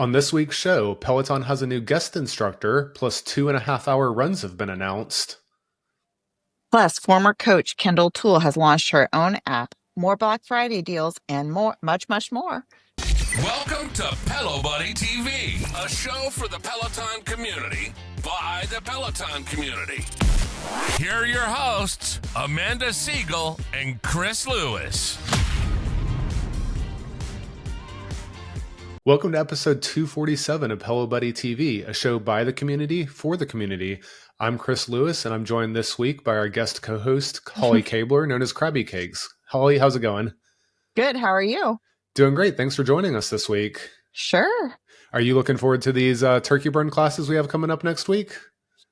On this week's show, Peloton has a new guest instructor, plus 2.5-hour runs have been announced. Plus, former coach Kendall Toole has launched her own app, more Black Friday deals, and more, much more. Welcome to Pelo Buddy TV, a show for the Peloton community by the Peloton community. Here are your hosts, Amanda Siegel and Chris Lewis. Welcome to episode 247 of Pelo Buddy TV, a show by the community for the community. I'm Chris Lewis, and I'm joined this week by our guest co-host, Holly Cabler, known as Krabby Cakes. Holly, how's it going? Good. How are you? Doing great. Thanks for joining us this week. Sure. Are you looking forward to these turkey burn classes we have coming up next week?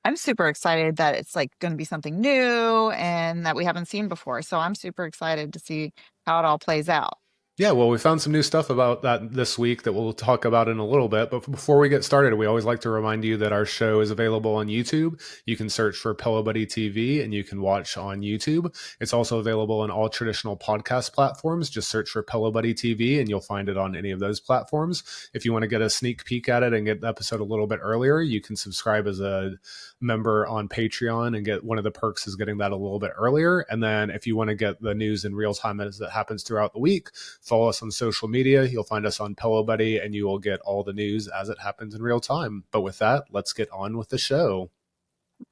I'm super excited that it's like going to be something new and that we haven't seen before. So I'm super excited to see how it all plays out. Yeah, well, we found some new stuff about that this week that we'll talk about in a little bit. But before we get started, we always like to remind you that our show is available on YouTube. You can search for Pelo Buddy TV and you can watch on YouTube. It's also available on all traditional podcast platforms. Just search for Pelo Buddy TV and you'll find it on any of those platforms. If you want to get a sneak peek at it and get the episode a little bit earlier, you can subscribe as a member on Patreon and get one of the perks is getting that a little bit earlier. And then if you want to get the news in real time as it happens throughout the week, follow us on social media. You'll find us on Pelo Buddy and you will get all the news as it happens in real time. But with that, let's get on with the show.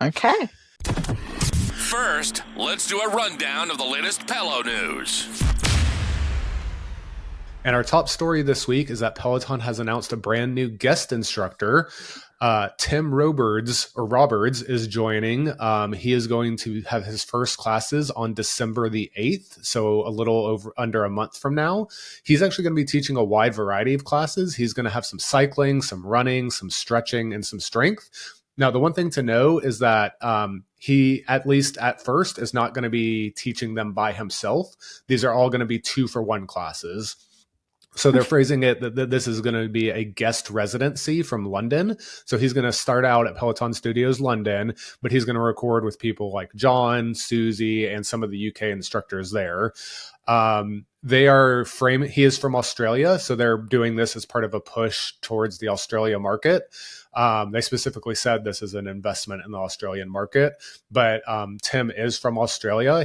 Okay. First, let's do a rundown of the latest Pelo news. And our top story this week is that Peloton has announced a brand new guest instructor. Tim Robards is joining. He is going to have his first classes on December the 8th, so a little over under a month from now. He's actually going to be teaching a wide variety of classes. He's going to have some cycling, some running, some stretching, and some strength. Now, the one thing to know is that he, at least at first, is not going to be teaching them by himself. These are all going to be 2-for-1 classes. So they're phrasing it that this is going to be a guest residency from London. So he's going to start out at Peloton Studios London, but he's going to record with people like John, Susie, and some of the UK instructors there. He is from Australia, so they're doing this as part of a push towards the Australia market. They specifically said this is an investment in the Australian market, but Tim is from Australia.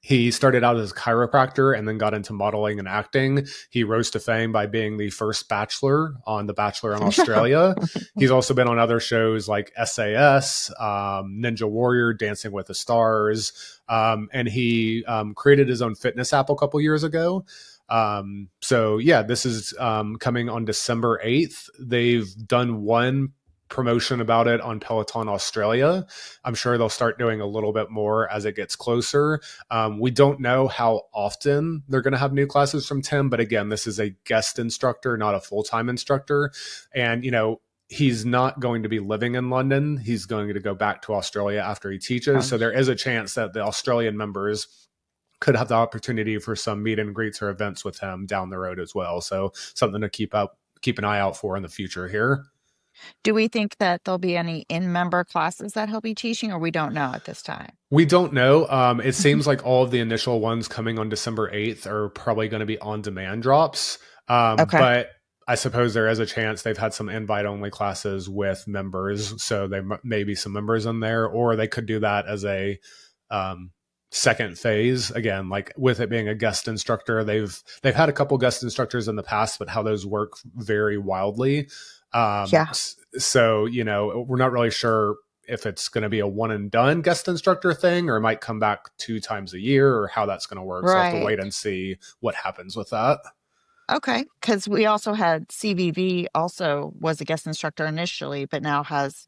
He started out as a chiropractor and then got into modeling and acting. He rose to fame by being the first bachelor on The Bachelor in Australia. He's also been on other shows like SAS, Ninja Warrior, Dancing with the Stars. And he created his own fitness app a couple years ago. This is coming on December 8th. They've done one promotion about it on Peloton Australia. I'm sure they'll start doing a little bit more as it gets closer. We don't know how often they're going to have new classes from Tim, but again, this is a guest instructor, not a full-time instructor. And, he's not going to be living in London. He's going to go back to Australia after he teaches. So there is a chance that the Australian members could have the opportunity for some meet and greets or events with him down the road as well. So something to keep an eye out for in the future here. Do we think that there'll be any in-member classes that he'll be teaching, or we don't know at this time? We don't know. It seems like all of the initial ones coming on December 8th are probably going to be on-demand drops. Okay. But I suppose there is a chance they've had some invite-only classes with members, so there may be some members in there, or they could do that as a second phase. Again, like with it being a guest instructor, they've had a couple guest instructors in the past, but how those work vary wildly. So, we're not really sure if it's going to be a one and done guest instructor thing, or it might come back 2 times a year, or how that's going to work. Right. So I'll have to wait and see what happens with that. Okay. Because we also had CVV also was a guest instructor initially, but now has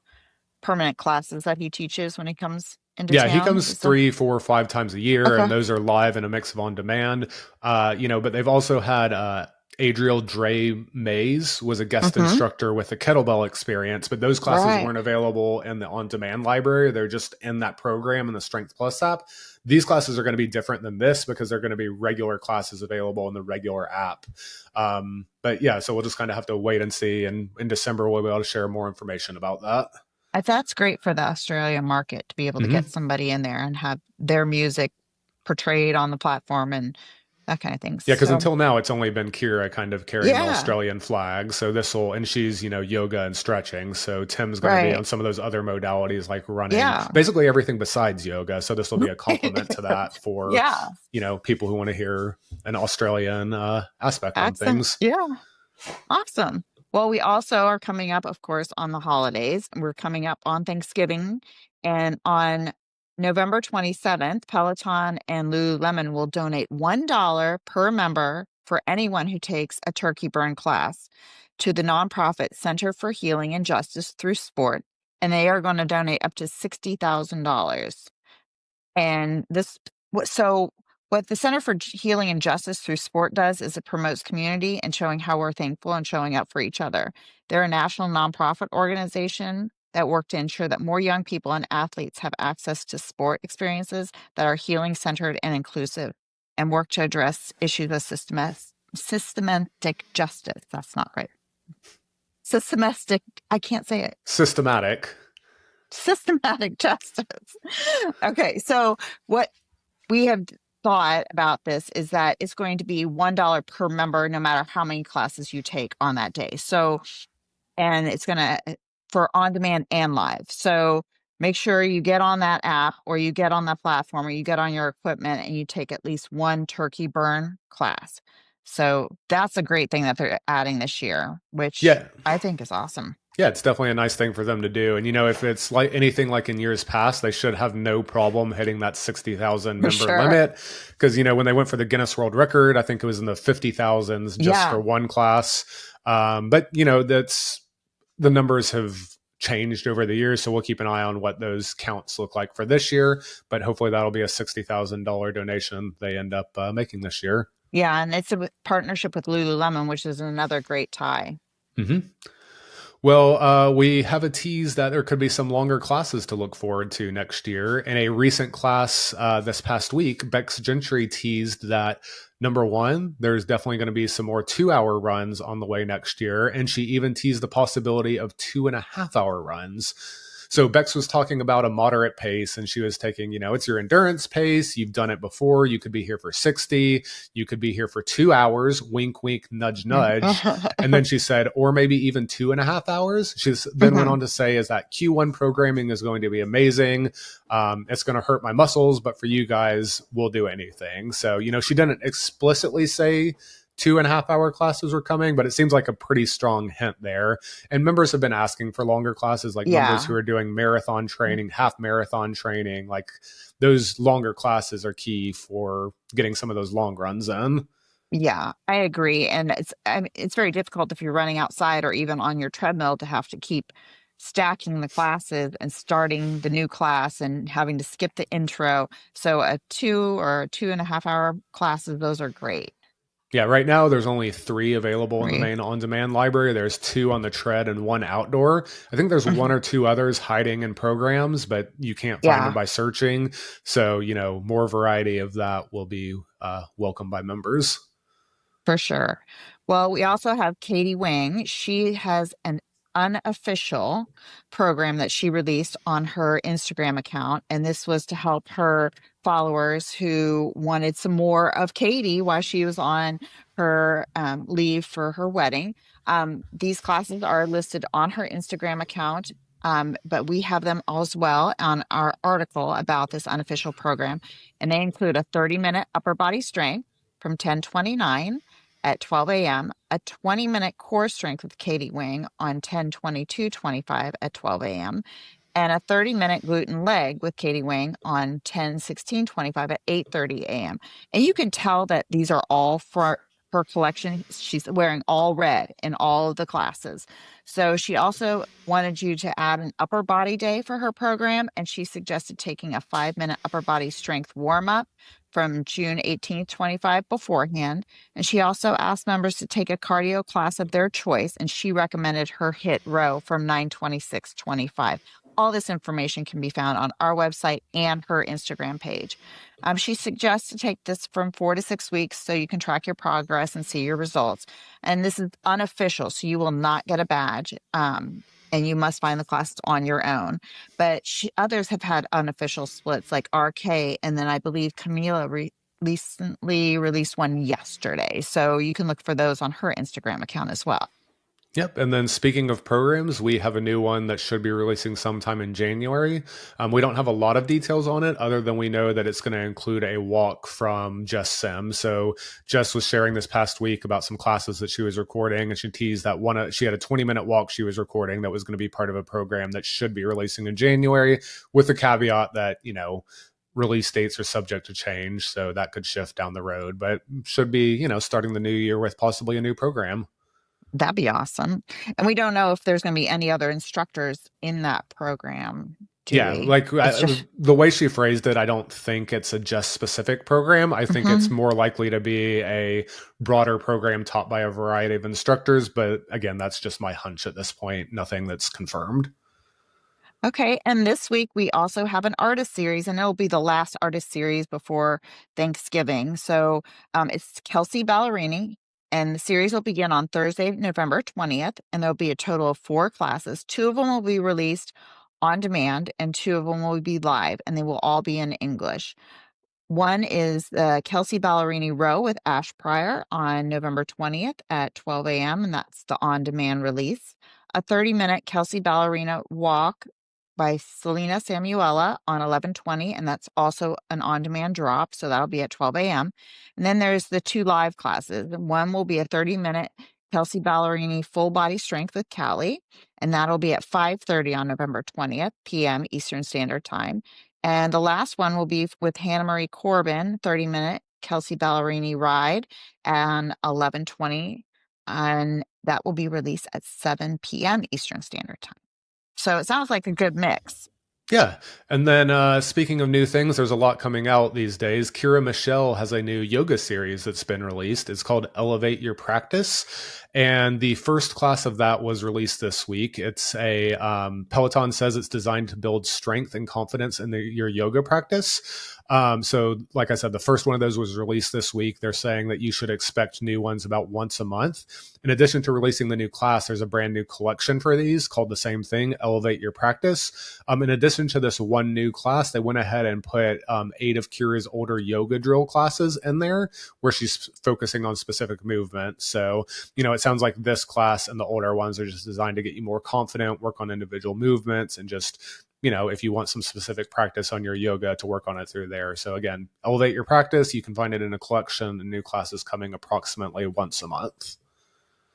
permanent classes that he teaches when he comes into town. He comes 3, 4, 5 times a year, and those are live and a mix of on demand. But they've also had Adriel Dre Mays was a guest instructor with a kettlebell experience, but those classes weren't available in the on-demand library. They're just in that program in the Strength Plus app. These classes are going to be different than this because they're going to be regular classes available in the regular app. So we'll just kind of have to wait and see. And in December, we'll be able to share more information about that. That's great for the Australian market to be able to get somebody in there and have their music portrayed on the platform. And that kind of thing. Yeah, because So, until now, it's only been Kirra kind of carrying the yeah, Australian flag. So and she's, yoga and stretching. So Tim's going to be right. on some of those other modalities like running, Yeah. basically everything besides yoga. So this will be a complement to that for, Yeah. people who want to hear an Australian aspect on Accent. things. Yeah. Awesome. Well, we also are coming up, of course, on the holidays. We're coming up on Thanksgiving. And on November 27th, Peloton and Lululemon will donate $1 per member for anyone who takes a turkey burn class to the nonprofit Center for Healing and Justice Through Sport. And they are going to donate up to $60,000. And what the Center for Healing and Justice Through Sport does is it promotes community and showing how we're thankful and showing up for each other. They're a national nonprofit organization that work to ensure that more young people and athletes have access to sport experiences that are healing centered and inclusive, and work to address issues of systematic justice. That's not right. Systematic, I can't say it. Systematic justice. Okay, so what we have thought about this is that it's going to be $1 per member no matter how many classes you take on that day. So, and it's going to for on demand and live. So make sure you get on that app or you get on that platform or you get on your equipment and you take at least one turkey burn class. So that's a great thing that they're adding this year, which I think is awesome. Yeah, it's definitely a nice thing for them to do. And, if it's like anything like in years past, they should have no problem hitting that 60,000 member limit. Because, when they went for the Guinness World Record, I think it was in the 50,000s just for one class. But, the numbers have changed over the years. So we'll keep an eye on what those counts look like for this year. But hopefully that'll be a $60,000 donation they end up making this year. Yeah, and it's a partnership with Lululemon, which is another great tie. Mm-hmm. Well, we have a tease that there could be some longer classes to look forward to next year. In a recent class this past week, Becs Gentry teased that, number one, there's definitely going to be some more 2-hour runs on the way next year. And she even teased the possibility of 2.5-hour runs. So Bex was talking about a moderate pace, and she was taking, it's your endurance pace. You've done it before. You could be here for 60. You could be here for 2 hours. Wink, wink, nudge, nudge. And then she said, or maybe even 2.5 hours. She's then went on to say is that Q1 programming is going to be amazing. It's going to hurt my muscles, but for you guys, we'll do anything. So, she didn't explicitly say 2.5-hour classes were coming, but it seems like a pretty strong hint there. And members have been asking for longer classes, like members who are doing marathon training, half marathon training, like those longer classes are key for getting some of those long runs in. Yeah, I agree. And it's very difficult if you're running outside or even on your treadmill to have to keep stacking the classes and starting the new class and having to skip the intro. So a 2 or 2.5-hour classes, those are great. Yeah, right now there's only 3 available in the main on-demand library. There's 2 on the tread and 1 outdoor. I think there's 1 or 2 others hiding in programs, but you can't find them by searching. So, more variety of that will be welcome by members. For sure. Well, we also have Katie Wang. She has an Unofficial program that she released on her Instagram account. And this was to help her followers who wanted some more of Katie while she was on her leave for her wedding. These classes are listed on her Instagram account, but we have them as well on our article about this Unofficial program. And they include a 30-minute upper body strength from 10:29 at 12 a.m., a 20-minute core strength with Katie Wang on 10:22:25 at 12 a.m., and a 30-minute gluten leg with Katie Wang on 10:16:25 at 8:30 a.m. And you can tell that these are all for her collection. She's wearing all red in all of the classes. So she also wanted you to add an upper body day for her program, and she suggested taking a 5-minute upper body strength warm-up from June 18th, 25 beforehand. And she also asked members to take a cardio class of their choice, and she recommended her HIIT row from 9:26:25. All this information can be found on our website and her Instagram page. She suggests to take this from 4 to 6 weeks so you can track your progress and see your results. And this is unofficial, so you will not get a badge. And you must find the classes on your own. But others have had unofficial splits like RK, and then I believe Camila recently released one yesterday. So you can look for those on her Instagram account as well. Yep. And then speaking of programs, we have a new one that should be releasing sometime in January. We don't have a lot of details on it other than we know that it's going to include a walk from Jess Sims. So Jess was sharing this past week about some classes that she was recording, and she teased that she had a 20-minute walk she was recording that was going to be part of a program that should be releasing in January, with the caveat that, release dates are subject to change. So that could shift down the road, but should be, starting the new year with possibly a new program. That'd be awesome. And we don't know if there's going to be any other instructors in that program. The way she phrased it, I don't think it's a just specific program. I think it's more likely to be a broader program taught by a variety of instructors. But again, that's just my hunch at this point. Nothing that's confirmed. Okay. And this week we also have an artist series, and it'll be the last artist series before Thanksgiving. So it's Kelsea Ballerini. And the series will begin on Thursday, November 20th, and there'll be a total of 4 classes. 2 of them will be released on demand, and 2 of them will be live, and they will all be in English. One is the Kelsea Ballerini Row with Ash Pryor on November 20th at 12 a.m., and that's the on-demand release. A 30-minute Kelsea Ballerina Walk by Selena Samuela on 11/20, and that's also an on-demand drop, so that'll be at 12 a.m. And then there's the 2 live classes. One will be a 30-minute Kelsea Ballerini Full Body Strength with Callie, and that'll be at 5:30 on November 20th p.m. Eastern Standard Time. And the last one will be with Hannah Marie Corbin, 30-minute Kelsea Ballerini Ride and 11/20, and that will be released at 7 p.m. Eastern Standard Time. So it sounds like a good mix. Yeah. And then speaking of new things, there's a lot coming out these days. Kirra Michel has a new yoga series that's been released. It's called Elevate Your Practice. And the first class of that was released this week. It's a Peloton says it's designed to build strength and confidence in your yoga practice. So like I said, the first one of those was released this week. They're saying that you should expect new ones about once a month. In addition to releasing the new class, there's a brand new collection for these called the same thing, Elevate Your Practice. In addition to this one new class, they went ahead and put 8 of Kirra's older yoga drill classes in there where she's focusing on specific movement. So, it sounds like this class and the older ones are just designed to get you more confident, work on individual movements, and just, if you want some specific practice on your yoga, to work on it through there. So again, Elevate Your Practice. You can find it in a collection, and new classes coming approximately once a month.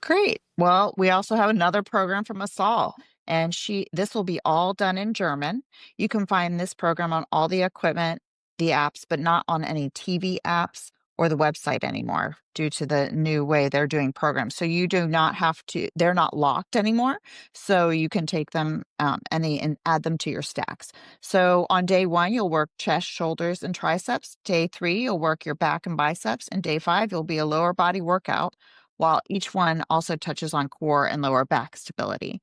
Great. Well, we also have another program from Assal, and this will be all done in German. You can find this program on all the equipment, the apps, but not on any TV apps or the website anymore due to the new way they're doing programs. So you do not have to, they're not locked anymore. So you can take them and add them to your stacks. So on day 1, you'll work chest, shoulders, and triceps. Day 3, you'll work your back and biceps. And day 5, you'll be a lower body workout, while each one also touches on core and lower back stability.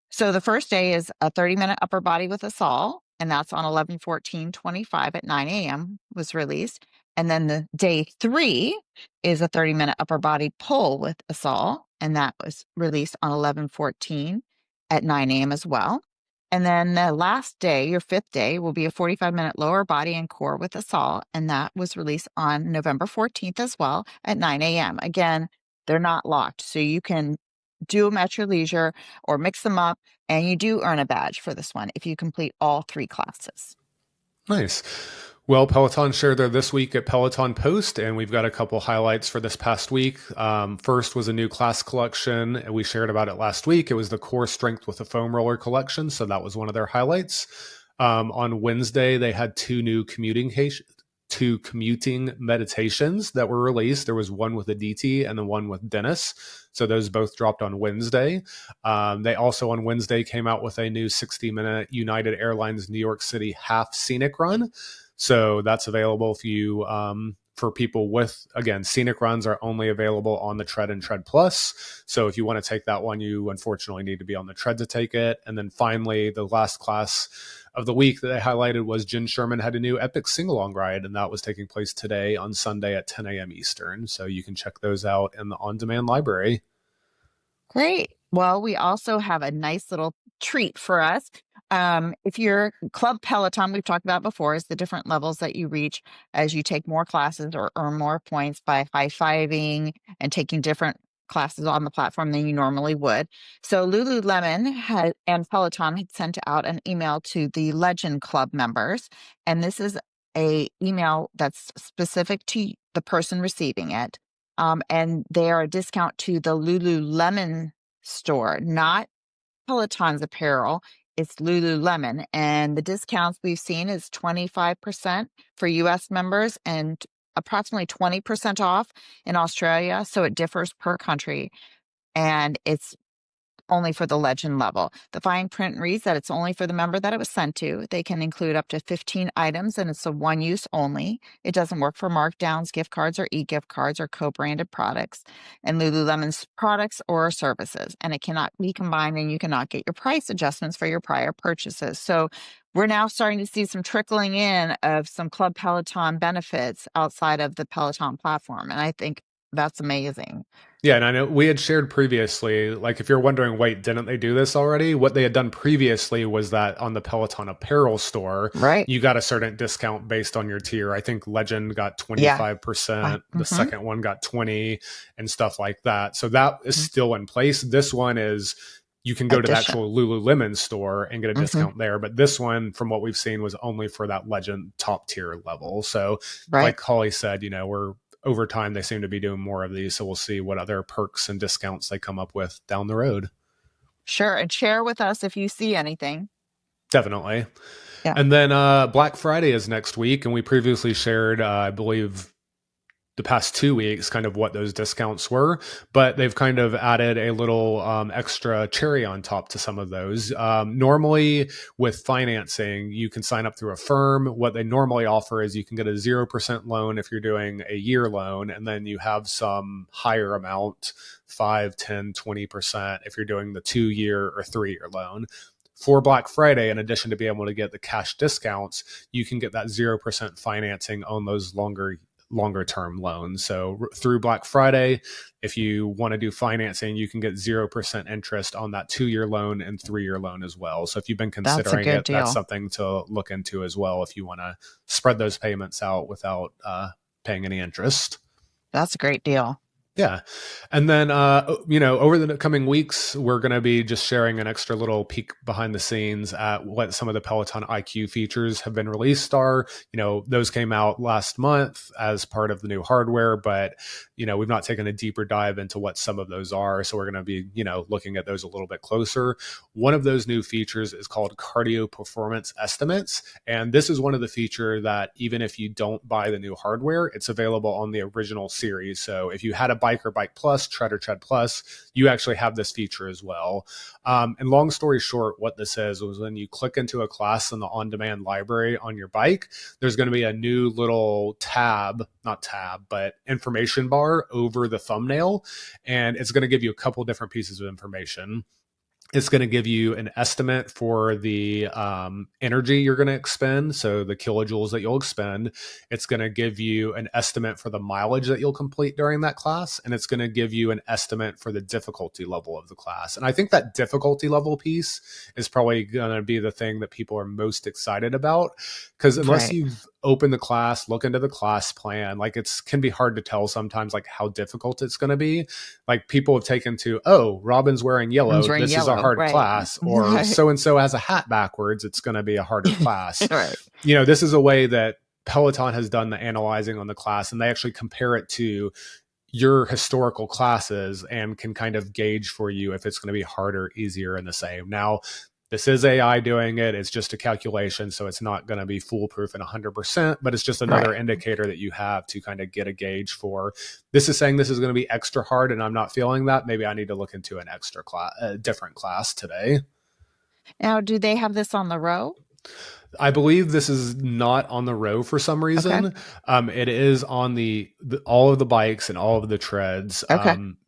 So the first day is a 30-minute upper body with Assal, and that's on 11/14/25 at 9 a.m. was released. And then the day 3 is a 30-minute upper body pull with Assal, and that was released on 11/14 at 9 a.m. as well. And then the last day, your 5th day, will be a 45-minute lower body and core with Assal, and that was released on November 14th as well at 9 a.m. Again, they're not locked, so you can do them at your leisure or mix them up, and you do earn a badge for this one if you complete all 3 classes. Nice. Well, Peloton shared their This Week at Peloton post, and we've got a couple highlights for this past week. First was a new class collection, and we shared about it last week. It was the Core Strength with a Foam Roller collection, so that was one of their highlights. On Wednesday, they had 2 new commuting meditations that were released. There was one with a DT and then one with Dennis. So those both dropped on Wednesday. They also on Wednesday came out with a new 60-minute United Airlines New York City half scenic run. So that's available if you, for people with, again, scenic runs are only available on the Tread and Tread Plus. So if you want to take that one, you unfortunately need to be on the Tread to take it. And then finally, the last class of the week that they highlighted was Jen Sherman had a new epic sing-along ride, and that was taking place today on Sunday at 10 a.m. Eastern. So you can check those out in the on-demand library. Great. Well, we also have a nice little treat for us. If you're Club Peloton, we've talked about before, is the different levels that you reach as you take more classes or earn more points by high-fiving and taking different classes on the platform than you normally would. So Lululemon and Peloton had sent out an email to the Legend Club members, and this is a email that's specific to the person receiving it. And they are a discount to the Lululemon store, not Peloton's apparel. It's Lululemon. And the discounts we've seen is 25% for US members and approximately 20% off in Australia. So it differs per country. And it's only for the Legend level. The fine print reads that it's only for the member that it was sent to. They can include up to 15 items and it's a one use only. It doesn't work for markdowns, gift cards, or e-gift cards or co-branded products and Lululemon's products or services. And it cannot be combined and you cannot get your price adjustments for your prior purchases. So we're now starting to see some trickling in of some Club Peloton benefits outside of the Peloton platform. And I think that's amazing. Yeah, and I know we had shared previously, like if you're wondering, wait, didn't they do this already? What they had done previously was that on the Peloton apparel store, right, you got a certain discount based on your tier. I think Legend got 25%, the second one got 20 and stuff like that. So that is still in place. This one is you can go to the actual Lululemon store and get a discount there. But this one, from what we've seen, was only for that Legend top tier level. So like Holly said, you know, we're over time, they seem to be doing more of these. So we'll see what other perks and discounts they come up with down the road. Sure. And share with us if you see anything. Definitely. Yeah. And then Black Friday is next week. And we previously shared, I believe, the past 2 weeks, kind of what those discounts were, but they've kind of added a little extra cherry on top to some of those. Normally with financing, you can sign up through a firm. What they normally offer is you can get a 0% loan if you're doing a year loan, and then you have some higher amount, 5, 10, 20% if you're doing the 2-year or 3-year loan. For Black Friday, in addition to being able to get the cash discounts, you can get that 0% financing on those longer term loans. So through Black Friday, if you want to do financing, you can get 0% interest on that 2-year loan and 3-year loan as well. So if you've been considering it, that's something to look into as well if you want to spread those payments out without paying any interest. That's a great deal. Yeah. And then, you know, over the coming weeks, we're going to be just sharing an extra little peek behind the scenes at what some of the Peloton IQ features have been released are. You know, those came out last month as part of the new hardware, but, you know, we've not taken a deeper dive into what some of those are. So we're going to be, you know, looking at those a little bit closer. One of those new features is called Cardio Performance Estimates. And this is one of the features that even if you don't buy the new hardware, it's available on the original series. So if you had a Bike or Bike Plus, Tread or Tread Plus, you actually have this feature as well. And long story short, what this is was when you click into a class in the on-demand library on your bike, there's going to be a new little but information bar over the thumbnail. And it's going to give you a couple different pieces of information. It's going to give you an estimate for the energy you're going to expend, so the kilojoules that you'll expend. It's going to give you an estimate for the mileage that you'll complete during that class, and it's going to give you an estimate for the difficulty level of the class. And I think that difficulty level piece is probably going to be the thing that people are most excited about, because unless you've opened the class, look into the class plan, like it can be hard to tell sometimes like how difficult it's going to be. Like people have taken to, oh, Robin's wearing yellow, this is a hard class, or so-and-so has a hat backwards, it's going to be a harder class. You know, this is a way that Peloton has done the analyzing on the class, and they actually compare it to your historical classes and can kind of gauge for you if it's going to be harder, easier, and the same. Now, this is AI doing it. It's just a calculation, so it's not going to be foolproof and 100%, but it's just another indicator that you have to kind of get a gauge for. This is saying this is going to be extra hard, and I'm not feeling that. Maybe I need to look into an extra class, a different class today. Now, do they have this on the row? I believe this is not on the row for some reason. It is on all of the bikes and all of the treads.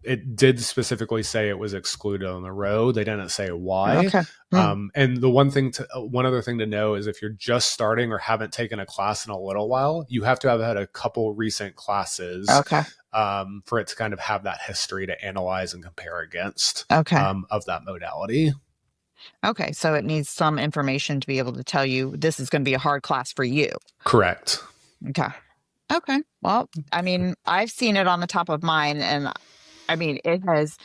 It did specifically say it was excluded on the row. They didn't say why. And the one other thing to know is if you're just starting or haven't taken a class in a little while, you have to have had a couple recent classes for it to kind of have that history to analyze and compare against of that modality. Okay, so it needs some information to be able to tell you this is going to be a hard class for you. Correct. Okay. Okay. Well, I mean, I've seen it on the top of mine, and I mean, it has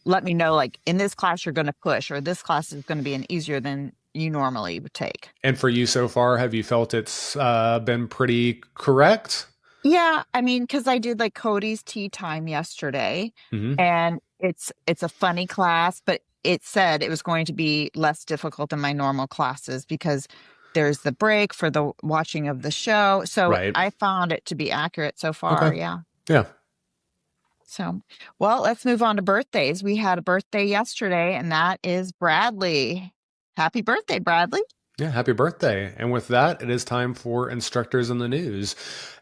let me know, like, in this class you're going to push, or this class is going to be an easier than you normally would take. And for you so far, have you felt it's been pretty correct? Yeah, I mean, because I did like Cody's tea time yesterday, Mm-hmm. and it's a funny class, but it said it was going to be less difficult than my normal classes because there's the break for the watching of the show. So Right. I found it to be accurate so far. Okay. Yeah. Yeah. So, well, let's move on to birthdays. We had a birthday yesterday, and that is Bradley. Happy birthday, Bradley. Yeah, happy birthday. And with that, it is time for Instructors in the News.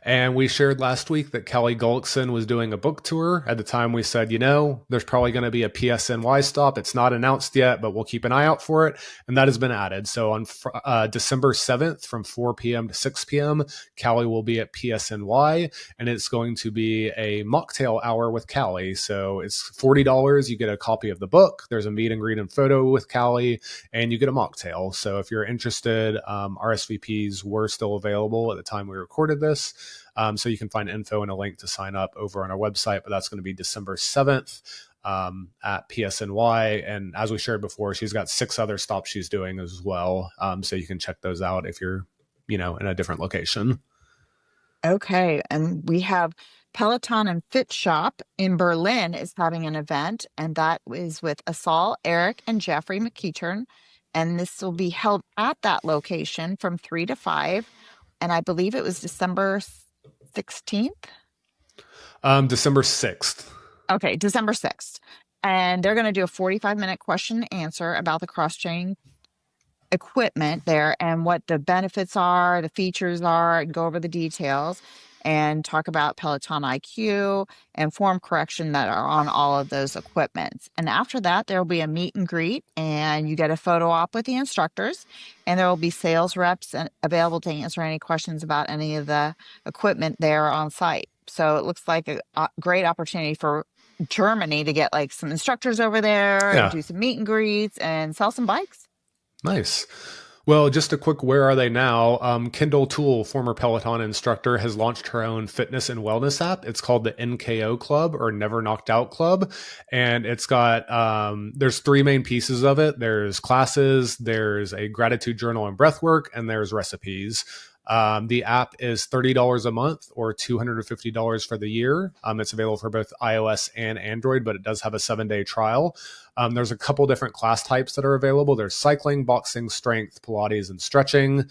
And we shared last week that Kelly Gullickson was doing a book tour. At the time, we said, there's probably going to be a PSNY stop. It's not announced yet, but we'll keep an eye out for it. And that has been added. So on December 7th from 4 p.m. to 6 p.m., Callie will be at PSNY, and it's going to be a mocktail hour with Callie. So it's $40. You get a copy of the book. There's a meet and greet and photo with Callie, and you get a mocktail. So if you're interested, RSVPs were still available at the time we recorded this. So you can find info and a link to sign up over on our website, but that's going to be December 7th at PSNY. And as we shared before, she's got 6 other stops she's doing as well. So you can check those out if you're, in a different location. Okay. And we have Peloton and Fit Shop in Berlin is having an event, and that is with Assal, Eric, and Jeffrey McKeetern. And this will be held at that location from 3 to 5. And I believe it was December 16th. December 6th. Okay, December 6th. And they're going to do a 45-minute question and answer about the cross-training equipment there and what the benefits are, the features are, and go over the details and talk about Peloton IQ and form correction that are on all of those equipments. And after that, there will be a meet and greet, and you get a photo op with the instructors, and there will be sales reps available to answer any questions about any of the equipment there on site. So it looks like a great opportunity for Germany to get like some instructors over there and do some meet and greets and sell some bikes. Nice. Well, just a quick where are they now? Kendall Toole, former Peloton instructor, has launched her own fitness and wellness app. It's called the NKO Club, or Never Knocked Out Club. And it's got, there's 3 main pieces of it. There's classes, there's a gratitude journal and breath work, and there's recipes. The app is $30 a month or $250 for the year. It's available for both iOS and Android, but it does have a 7-day trial. There's a couple different class types that are available. There's cycling, boxing, strength, Pilates, and stretching.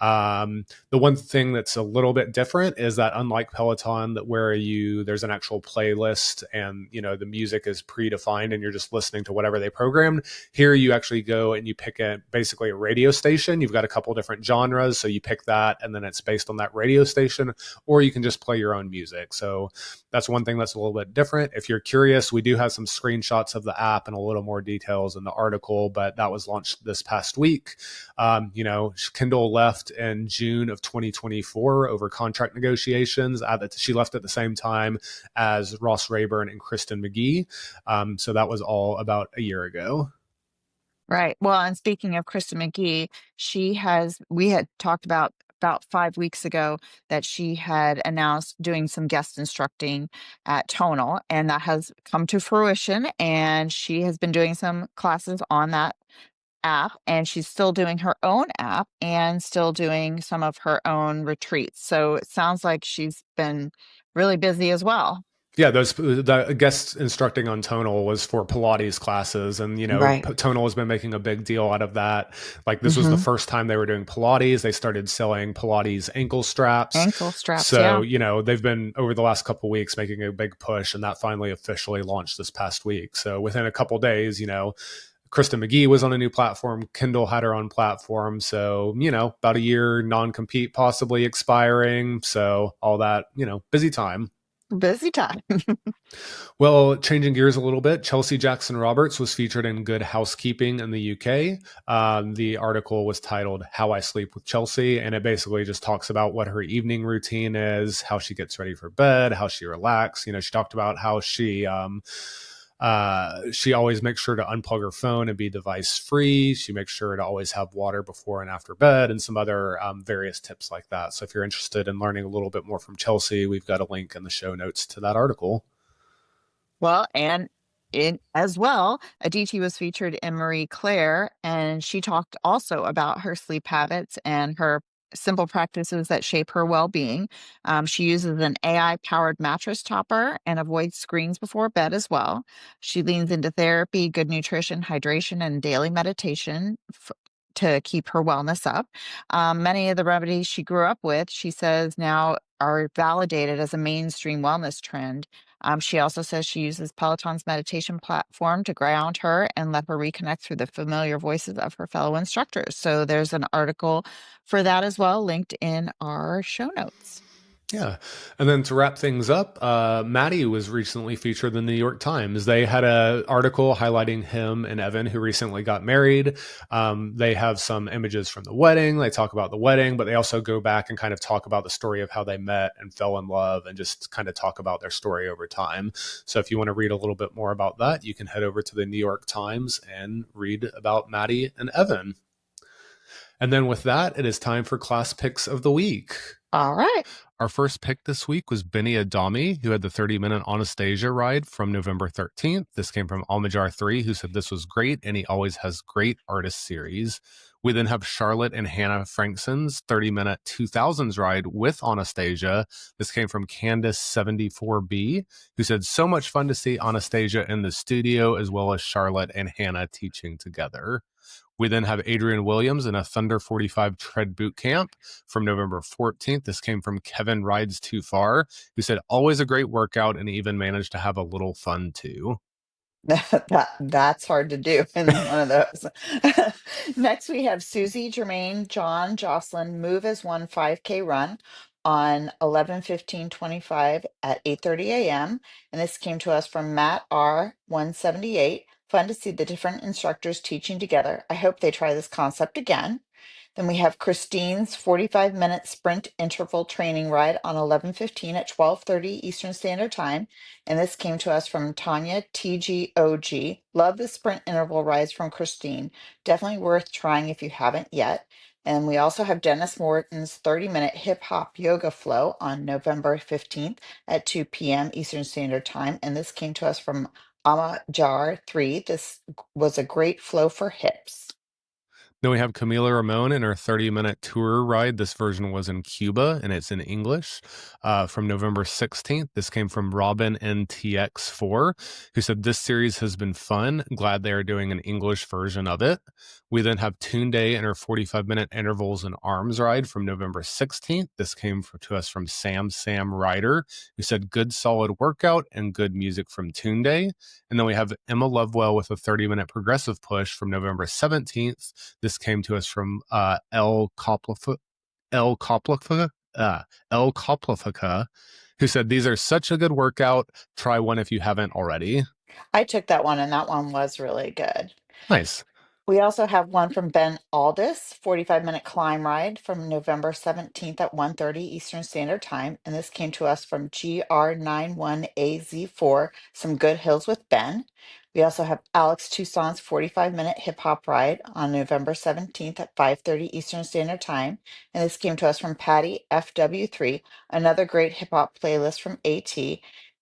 The one thing that's a little bit different is that unlike Peloton, that where there's an actual playlist and the music is predefined and you're just listening to whatever they programmed. Here you actually go and you pick basically a radio station. You've got a couple different genres, so you pick that and then it's based on that radio station, or you can just play your own music. So that's one thing that's a little bit different. If you're curious, we do have some screenshots of the app and a little more details in the article, but that was launched this past week. Kendall left in June of 2024 over contract negotiations. She left at the same time as Ross Rayburn and Kristen McGee. So that was all about a year ago. Right. Well, and speaking of Kristen McGee, we had talked about 5 weeks ago that she had announced doing some guest instructing at Tonal, and that has come to fruition. And she has been doing some classes on that app, and she's still doing her own app and still doing some of her own retreats. So it sounds like she's been really busy as well. Yeah, the guest instructing on Tonal was for Pilates classes, and Right. Tonal has been making a big deal out of that. Like this was the first time they were doing Pilates. They started selling Pilates ankle straps. So they've been over the last couple of weeks making a big push, and that finally officially launched this past week. So within a couple of days, Kristen McGee was on a new platform. Kendall had her own platform. So, about a year non-compete possibly expiring. So all that, busy time. Busy time. Well, changing gears a little bit, Chelsea Jackson Roberts was featured in Good Housekeeping in the UK. The article was titled How I Sleep with Chelsea, and it basically just talks about what her evening routine is, how she gets ready for bed, how she relaxes. She talked about how she She always makes sure to unplug her phone and be device free. She makes sure to always have water before and after bed, and some other various tips like that. So if you're interested in learning a little bit more from Kelsea, we've got a link in the show notes to that article. Well, and as well, Aditi was featured in Marie Claire, and she talked also about her sleep habits and her simple practices that shape her well-being. She uses an AI-powered mattress topper and avoids screens before bed as well. She leans into therapy, good nutrition, hydration, and daily meditation to keep her wellness up. Many of the remedies she grew up with, she says, now are validated as a mainstream wellness trend. She also says she uses Peloton's meditation platform to ground her and let her reconnect through the familiar voices of her fellow instructors. So there's an article for that as well, linked in our show notes. Yeah. And then to wrap things up, Maddie was recently featured in the New York Times. They had an article highlighting him and Evan, who recently got married. They have some images from the wedding. They talk about the wedding, but they also go back and kind of talk about the story of how they met and fell in love and just kind of talk about their story over time. So if you want to read a little bit more about that, you can head over to the New York Times and read about Maddie and Evan. And then with that, it is time for class picks of the week. All right. Our first pick this week was Benny Adami, who had the 30-minute Anastasia ride from November 13th. This came from Almajar3, who said this was great, and he always has great artist series. We then have Charlotte and Hannah Frankson's 30-minute 2000s ride with Anastasia. This came from Candace74B, who said, so much fun to see Anastasia in the studio, as well as Charlotte and Hannah teaching together. We then have Adrian Williams in a Thunder 45 tread boot camp from November 14th. This came from Kevin Rides Too Far, who said, always a great workout and even managed to have a little fun too. That's hard to do in one of those. Next, we have Susie, Jermaine, John, Jocelyn move as one 5K run on 11/15/25 at 8:30 a.m. And this came to us from Matt R 178. Fun to see the different instructors teaching together. I hope they try this concept again. Then we have Christine's 45-minute sprint interval training ride on 11/15 at 12:30 Eastern Standard Time. And this came to us from Tanya TGOG. Love the sprint interval rides from Christine. Definitely worth trying if you haven't yet. And we also have Dennis Morton's 30-minute hip hop yoga flow on November 15th at 2 p.m. Eastern Standard Time. And this came to us from Amajar3. This was a great flow for hips. Then we have Camila Ramon in her 30-minute tour ride. This version was in Cuba, and it's in English from November 16th. This came from Robin NTX4, who said, this series has been fun. Glad they are doing an English version of it. We then have Tunde in her 45-minute intervals and arms ride from November 16th. This came to us from Sam Ryder, who said, good solid workout and good music from Tunde. And then we have Emma Lovewell with a 30-minute progressive push from November 17th. This came to us from El Koplifica, who said, these are such a good workout. Try one if you haven't already. I took that one, and that one was really good. Nice. We also have one from Ben Aldis, 45-minute climb ride from November 17th at 1:30 Eastern Standard Time. And this came to us from GR91AZ4, Some Good Hills with Ben. We also have Alex Toussaint's 45-minute hip hop ride on November 17th at 5:30 Eastern Standard Time. And this came to us from Patty FW3, another great hip hop playlist from AT.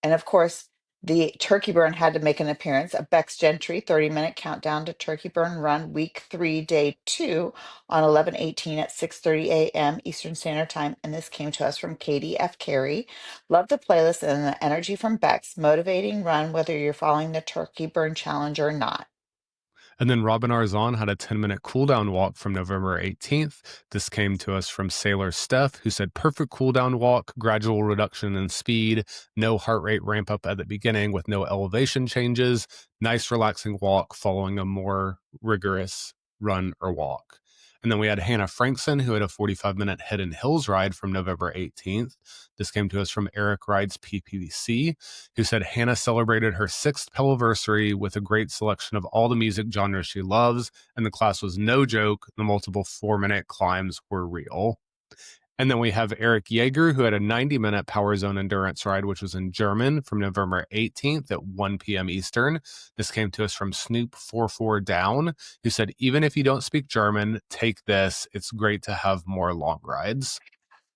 And of course, the turkey burn had to make an appearance. A Becs Gentry 30-minute countdown to turkey burn run week 3, day 2 on 11/18 at 6:30 a.m. Eastern Standard Time. And this came to us from Katie F. Carey. Love the playlist and the energy from Becs. Motivating run whether you're following the turkey burn challenge or not. And then Robin Arzon had a 10-minute cooldown walk from November 18th. This came to us from Sailor Steph, who said, perfect cooldown walk, gradual reduction in speed, no heart rate ramp up at the beginning with no elevation changes, nice relaxing walk following a more rigorous run or walk. And then we had Hannah Frankson, who had a 45-minute Hidden Hills ride from November 18th. This came to us from Eric Rides PPC, who said Hannah celebrated her 6th Peloversary with a great selection of all the music genres she loves, and the class was no joke. The multiple 4-minute climbs were real. And then we have Eric Yeager, who had a 90-minute Power Zone endurance ride, which was in German from November 18th at 1 p.m. Eastern. This came to us from Snoop44 Down, who said, even if you don't speak German, take this. It's great to have more long rides.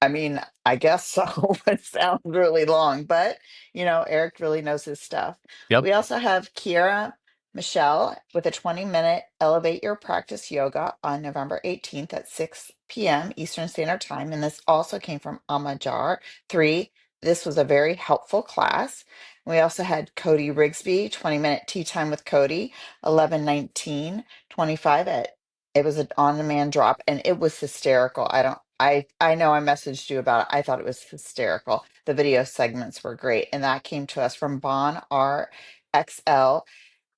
I mean, I guess so. It sounds really long, but Eric really knows his stuff. Yep. We also have Kirra Michel with a 20-minute Elevate Your Practice Yoga on November 18th at 6 p.m. Eastern Standard Time. And this also came from Amajar 3. This was a very helpful class. We also had Cody Rigsby, 20-minute Tea Time with Cody, 11/19/25 it was an on-demand drop, and it was hysterical. I know I messaged you about it. I thought it was hysterical. The video segments were great, and that came to us from Bon RXL.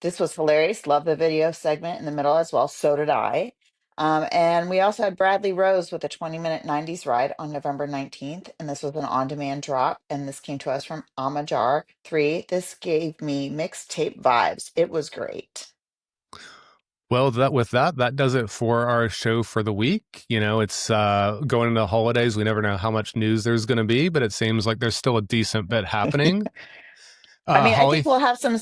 This was hilarious. Love the video segment in the middle as well. So did I. And we also had Bradley Rose with a 20-minute 90s ride on November 19th, and this was an on-demand drop, and this came to us from Amajar 3. This gave me mixtape vibes. It was great. Well, that does it for our show for the week. It's going into the holidays. We never know how much news there's going to be, but it seems like there's still a decent bit happening. I Holly, think we'll have some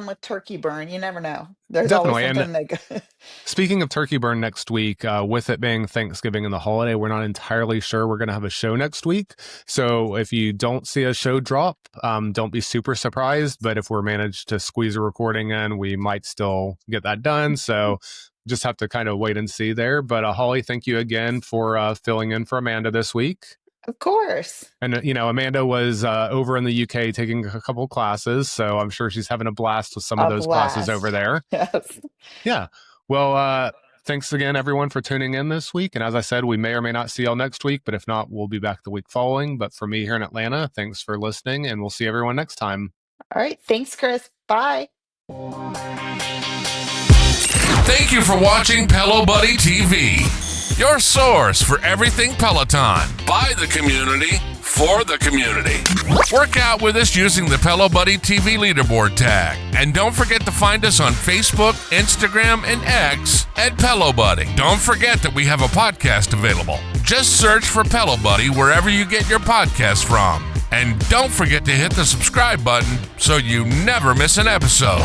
with turkey burn. You never know. There's definitely. always something that Speaking of turkey burn next week, with it being Thanksgiving and the holiday, we're not entirely sure we're going to have a show next week. So if you don't see a show drop, don't be super surprised. But if we're managed to squeeze a recording in, we might still get that done. So just have to kind of wait and see there. But Holly, thank you again for filling in for Amanda this week. Of course. And, Amanda was over in the UK taking a couple classes, so I'm sure she's having a blast with some of those classes over there. Yes. Yeah. Well, thanks again, everyone, for tuning in this week. And as I said, we may or may not see y'all next week, but if not, we'll be back the week following. But for me here in Atlanta, thanks for listening, and we'll see everyone next time. All right. Thanks, Chris. Bye. Thank you for watching Pelo Buddy TV, your source for everything Peloton, by the community, for the community. Work out with us using the Pelo Buddy TV leaderboard tag. And don't forget to find us on Facebook, Instagram, and X at Pelo Buddy. Don't forget that we have a podcast available. Just search for Pelo Buddy wherever you get your podcast from. And don't forget to hit the subscribe button so you never miss an episode.